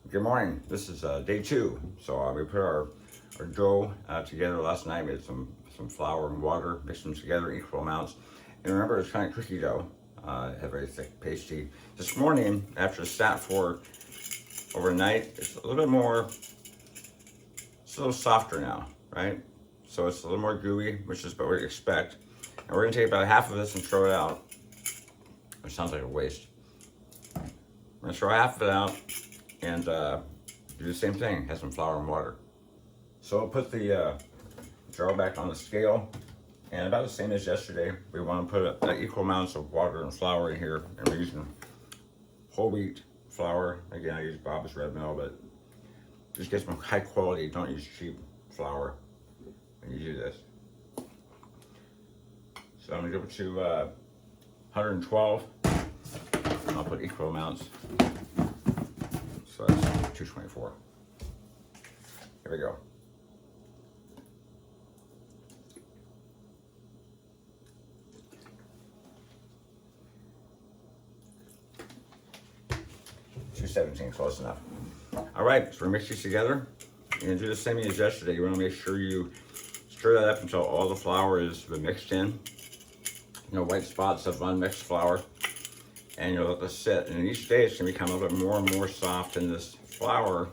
Good morning. This is day 2. So we put our dough together last night. Made some flour and water, mixed them together in equal amounts. And remember, it's kind of cookie dough, had very thick pasty. This morning, after it sat for overnight, it's a little bit more, it's a little softer now, right? So it's a little more gooey, which is what we expect. And we're gonna take about half of this and throw it out. It sounds like a waste. I'm gonna throw half of it out and do the same thing, have some flour and water. So I'll put the jar back on the scale, and about the same as yesterday. We want to put equal amounts of water and flour in here, and we're using whole wheat flour. Again, I use Bob's Red Mill, but just get some high quality, don't use cheap flour when you do this. So I'm gonna go to 112, and I'll put equal amounts. So that's 224. Here we go. $2.17, close enough. All right, so we mix these together. You're gonna do the same as yesterday. You wanna make sure you stir that up until all the flour is mixed in. No white spots of unmixed flour. And you'll let this sit. And each day it's gonna become a little bit more and more soft, and this flour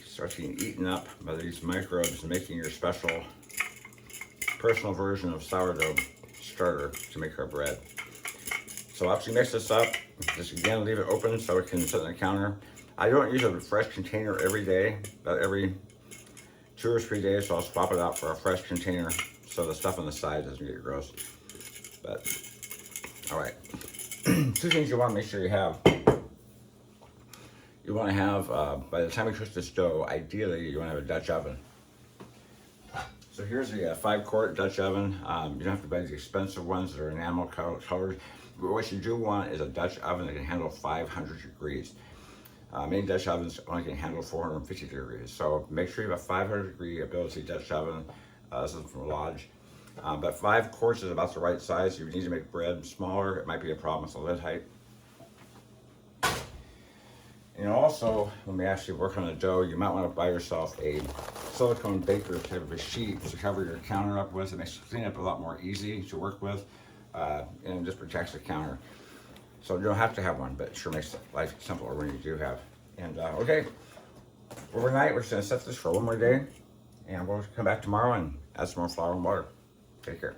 starts getting eaten up by these microbes, making your special personal version of sourdough starter to make our bread. So after you mix this up, just again leave it open so it can sit on the counter. I don't use a fresh container every day, but every 2 or 3 days, so I'll swap it out for a fresh container so the stuff on the side doesn't get gross. But, all right. 2 things you want to make sure you have. You want to have, by the time you cook this dough, ideally you want to have a Dutch oven. So here's the 5-quart Dutch oven. You don't have to buy these expensive ones that are enamel colored. But what you do want is a Dutch oven that can handle 500 degrees. Many Dutch ovens only can handle 450 degrees. So make sure you have a 500 degree ability Dutch oven. This is from Lodge. But 5 quarts is about the right size. If you need to make bread smaller, it might be a problem with the lid height. And also, when we actually work on the dough, you might want to buy yourself a silicone baker type of a sheet to cover your counter up with. It makes cleanup a lot more easy to work with, and it just protects the counter. So you don't have to have one, but it sure makes life simpler when you do have. And okay, overnight we're just gonna set this for one more day, and we'll come back tomorrow and add some more flour and water. Take care.